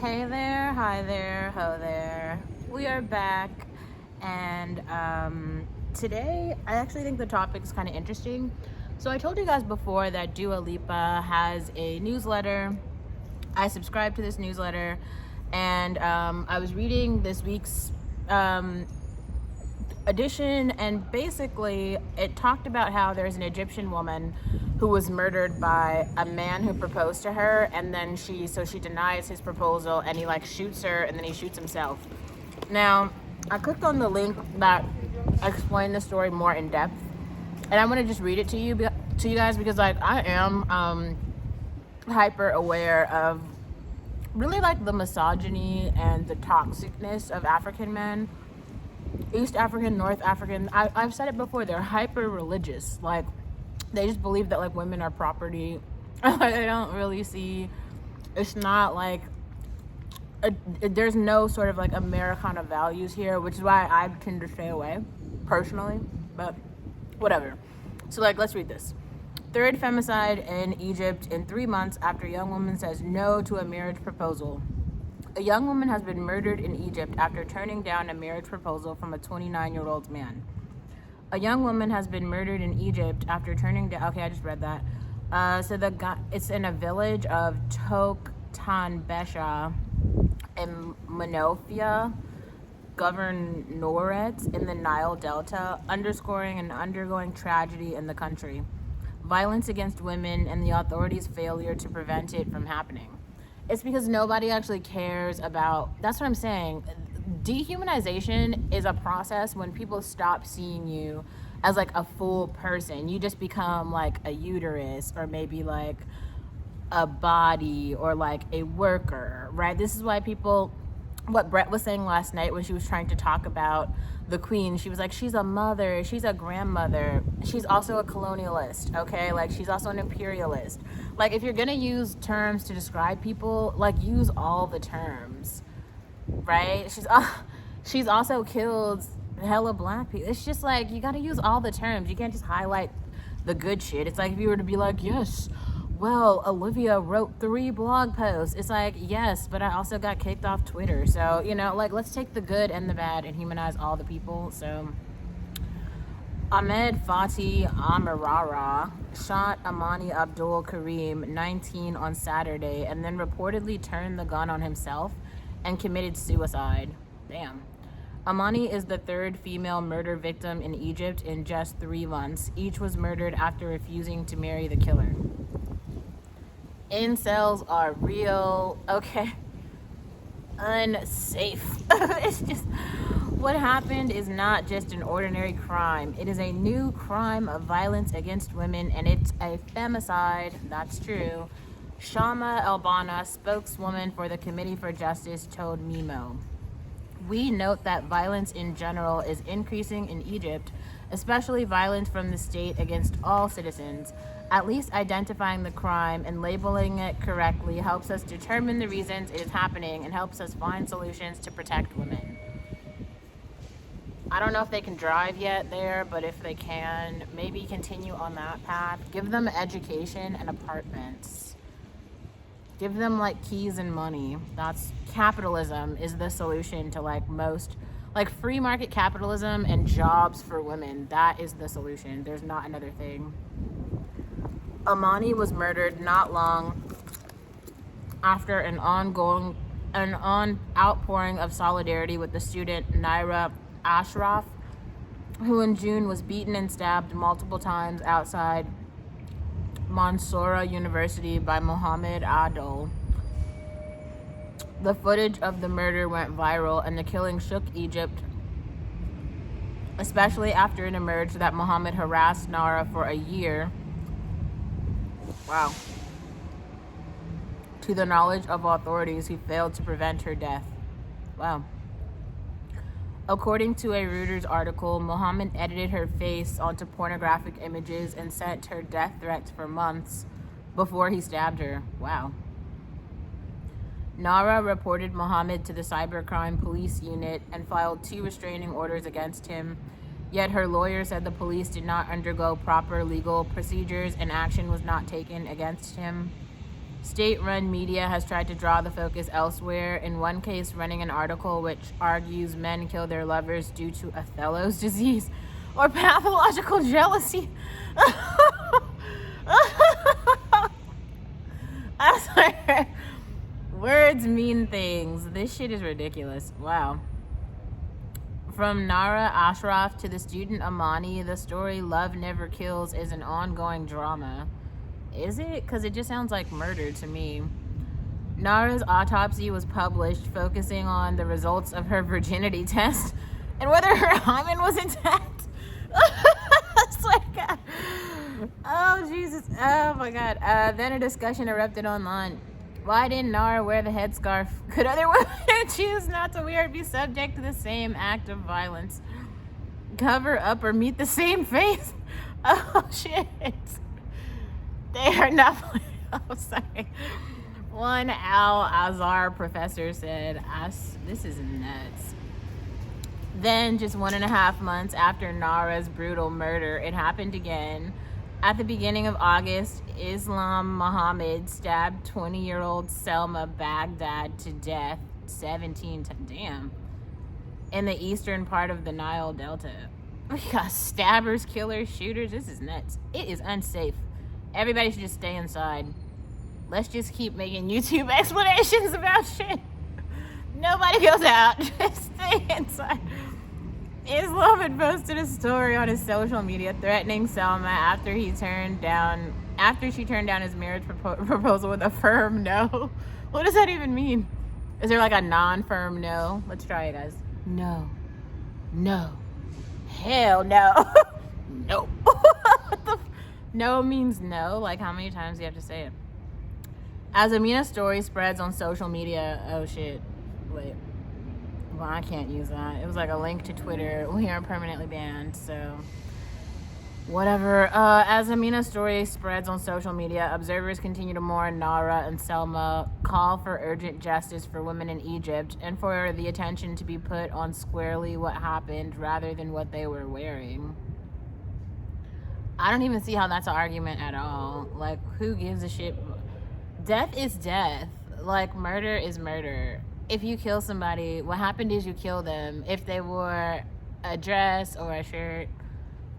Hey there, hi there, ho there. We are back, and today I actually think the topic is kind of interesting. So I told you guys before that Dua Lipa has a newsletter. I subscribe to this newsletter, and I was reading this week's edition, and basically it talked about how there's an Egyptian woman who was murdered by a man who proposed to her, and then she denies his proposal, and he shoots her, and then he shoots himself. Now I clicked on the link that explained the story more in depth, and I want to just read it to you guys, because I am hyper aware of really the misogyny and the toxicness of African men. East African, North African, I've said it before, they're hyper religious. They just believe that women are property. I don't really see, it's not there's no sort of Americana values here, which is why I tend to stay away personally, but whatever. So let's read this. Third femicide in Egypt in 3 months after young woman says no to a marriage proposal. A young woman has been murdered in Egypt after turning down a marriage proposal from a 29-year-old man. A young woman has been murdered in Egypt after turning down... Okay, I just read that. It's in a village of Toktanbesha in Monofia Governorate in the Nile Delta, underscoring an ongoing tragedy in the country. Violence against women and the authorities' failure to prevent it from happening. It's because nobody actually cares about... That's what I'm saying. Dehumanization is a process when people stop seeing you as a full person. You just become a uterus, or maybe a body, or a worker, right? This is why people... What Brett was saying last night when she was trying to talk about the queen, she was she's a mother, she's a grandmother, she's also a colonialist, okay? She's also an imperialist. If you're gonna use terms to describe people, use all the terms, right? She's also killed hella black people. It's just you gotta use all the terms. You can't just highlight the good shit. It's if you were to be yes, well, Olivia wrote 3 blog posts. It's yes, but I also got kicked off Twitter. So, let's take the good and the bad and humanize all the people. So, Ahmed Fatih Amarara shot Amani Abdul Karim, 19, on Saturday, and then reportedly turned the gun on himself and committed suicide. Damn. Amani is the 3rd female murder victim in Egypt in just 3 months. Each was murdered after refusing to marry the killer. Incels are real. Okay. Unsafe. It's just... What happened is not just an ordinary crime. It is a new crime of violence against women, and it's a femicide. That's true. Shama Elbana, spokeswoman for the Committee for Justice, told Mimo. We note that violence in general is increasing in Egypt, especially violence from the state against all citizens. At least identifying the crime and labeling it correctly helps us determine the reasons it is happening and helps us find solutions to protect women. I don't know if they can drive yet there, but if they can, maybe continue on that path. Give them education and apartments. Give them keys and money. That's capitalism is the solution to most free market capitalism and jobs for women. That is the solution. There's not another thing. Amani was murdered not long after an outpouring of solidarity with the student Naira Ashraf, who in June was beaten and stabbed multiple times outside Mansoura University by Mohammed Adol. The footage of the murder went viral, and the killing shook Egypt, especially after it emerged that Mohammed harassed Nara for a year. Wow. To the knowledge of authorities who failed to prevent her death. Wow. According to a Reuters article, Mohammed edited her face onto pornographic images and sent her death threats for months before he stabbed her. Wow. Nara reported Mohammed to the cybercrime police unit and filed 2 restraining orders against him. Yet her lawyer said the police did not undergo proper legal procedures and action was not taken against him. State-run media has tried to draw the focus elsewhere, in one case running an article which argues men kill their lovers due to Othello's disease or pathological jealousy. I swear, words mean things. This shit is ridiculous. Wow. From Nara Ashraf to the student Amani, the story Love Never Kills is an ongoing drama. Is it? Because it just sounds like murder to me. Nara's autopsy was published, focusing on the results of her virginity test and whether her hymen was intact. It's like, oh, Jesus. Oh, my God. Then a discussion erupted online. Why didn't Nara wear the headscarf? Could other women choose not to wear it be subject to the same act of violence? Cover up or meet the same fate? Oh, shit. They are not. Oh, sorry. One Al-Azhar professor said, this is nuts. Then, just 1.5 months after Nara's brutal murder, it happened again. At the beginning of August, Islam Muhammad stabbed 20-year-old Selma Baghdad to death 17 times. Damn. In the eastern part of the Nile Delta. We got stabbers, killers, shooters. This is nuts. It is unsafe. Everybody should just stay inside. Let's just keep making YouTube explanations about shit. Nobody goes out. Just stay inside. Islam had posted a story on his social media threatening Selma after she turned down his marriage proposal with a firm no. What does that even mean? Is there like a non-firm no? Let's try it, guys. No. No. Hell no. No. No means no. Like, how many times do you have to say it? As Amina's story spreads on social media, oh shit, wait. Well, I can't use that. It was like a link to Twitter. We are permanently banned, so whatever. As Amina's story spreads on social media, observers continue to mourn Nara and Selma, call for urgent justice for women in Egypt, and for the attention to be put on squarely what happened rather than what they were wearing. I don't even see how that's an argument at all. Like, who gives a shit? Death is death. Like, murder is murder. If you kill somebody, what happened is you kill them. If they wore a dress or a shirt,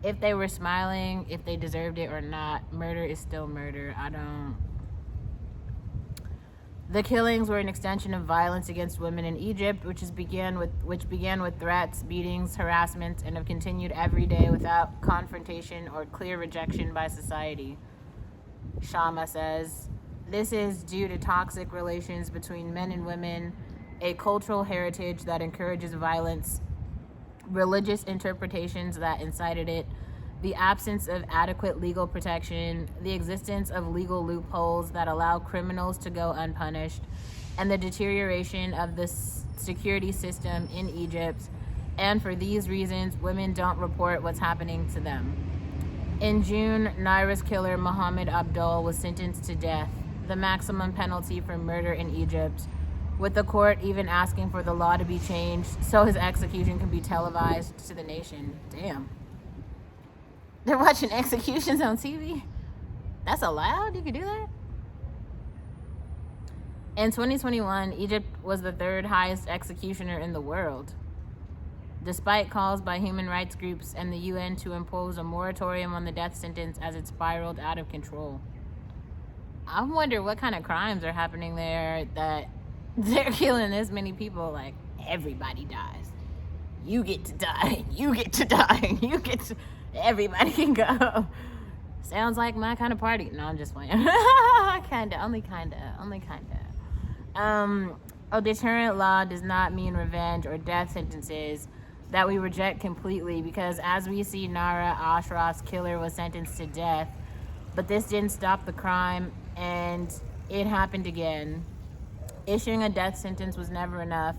if they were smiling, if they deserved it or not, murder is still murder. The killings were an extension of violence against women in Egypt, which began with threats, beatings, harassment, and have continued every day without confrontation or clear rejection by society. Shama says, this is due to toxic relations between men and women, a cultural heritage that encourages violence, religious interpretations that incited it, the absence of adequate legal protection, the existence of legal loopholes that allow criminals to go unpunished, and the deterioration of the security system in Egypt. And for these reasons, women don't report what's happening to them. In June, Naira's killer, Mohammed Abdul, was sentenced to death, the maximum penalty for murder in Egypt, with the court even asking for the law to be changed so his execution can be televised to the nation. Damn. They're watching executions on TV? That's allowed? You could do that? In 2021, Egypt was the third highest executioner in the world, despite calls by human rights groups and the UN to impose a moratorium on the death sentence as it spiraled out of control. I wonder what kind of crimes are happening there that they're killing this many people. Like, everybody dies. You get to die. You get to die. You get to... Everybody can go. Sounds like my kind of party. No, I'm just playing. Only kinda. A deterrent law does not mean revenge or death sentences that we reject completely, because as we see, Nara Ashraf's killer was sentenced to death, but this didn't stop the crime, and it happened again. Issuing a death sentence was never enough,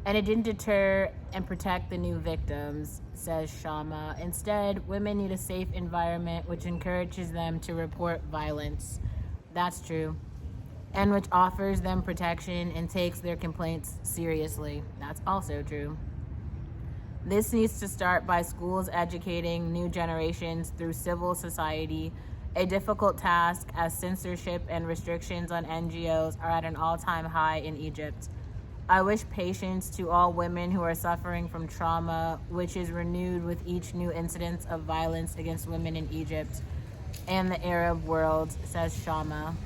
and it didn't deter and protect the new victims, says Shama. Instead, women need a safe environment which encourages them to report violence. That's true. And which offers them protection and takes their complaints seriously. That's also true. This needs to start by schools educating new generations through civil society A difficult task, as censorship and restrictions on NGOs are at an all-time high in Egypt. I wish patience to all women who are suffering from trauma, which is renewed with each new incident of violence against women in Egypt and the Arab world, says Shama.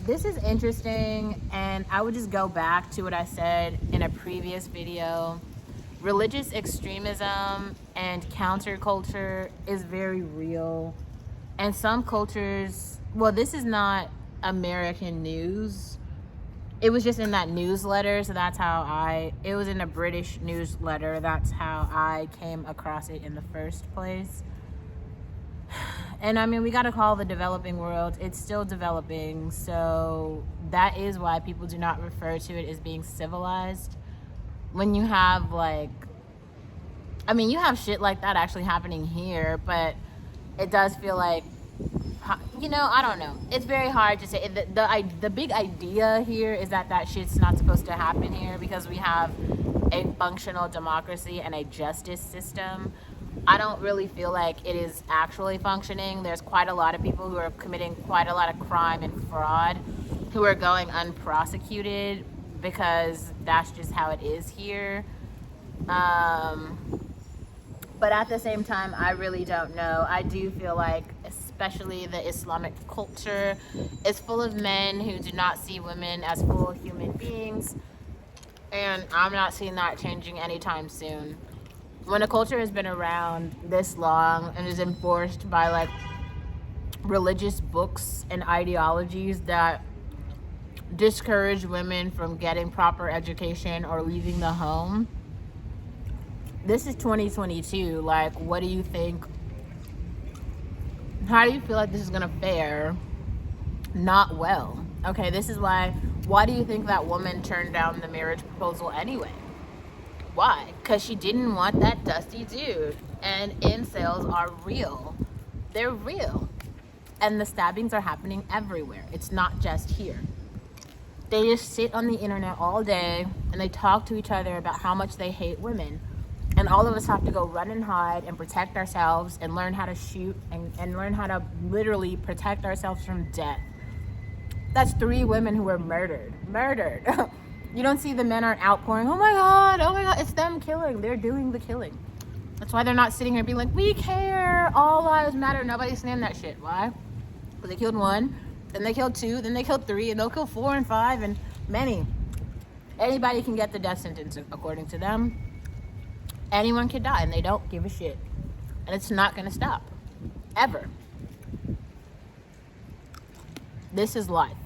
This is interesting, and I would just go back to what I said in a previous video. Religious extremism and counterculture is very real. And some cultures, well, this is not American news. It was just in that newsletter, so that's how it was in a British newsletter. That's how I came across it in the first place. And I mean, we got to call the developing world, it's still developing. So that is why people do not refer to it as being civilized. When you have you have shit like that actually happening here, but it does feel like, I don't know. It's very hard to say. The big idea here is that shit's not supposed to happen here because we have a functional democracy and a justice system. I don't really feel like it is actually functioning. There's quite a lot of people who are committing quite a lot of crime and fraud who are going unprosecuted because that's just how it is here. But at the same time, I really don't know. I do feel like, especially the Islamic culture, is full of men who do not see women as full human beings. And I'm not seeing that changing anytime soon. When a culture has been around this long and is enforced by religious books and ideologies that discourage women from getting proper education or leaving the home, this is 2022. What do you think? How do you feel like this is gonna fare? Not well. Okay, this is why do you think that woman turned down the marriage proposal anyway? Why? Because she didn't want that dusty dude. And incels are real. They're real. And the stabbings are happening everywhere. It's not just here. They just sit on the internet all day and they talk to each other about how much they hate women. And all of us have to go run and hide and protect ourselves and learn how to shoot and learn how to literally protect ourselves from death. That's 3 women who were murdered. You don't see the men aren't outpouring, oh my God, it's them killing. They're doing the killing. That's why they're not sitting here being like, we care, all lives matter. Nobody's saying that shit. Why? Because they killed 1, then they killed 2, then they killed 3, and they'll kill 4 and 5 and many. Anybody can get the death sentence according to them. Anyone can die and they don't give a shit. And it's not gonna stop. Ever. This is life.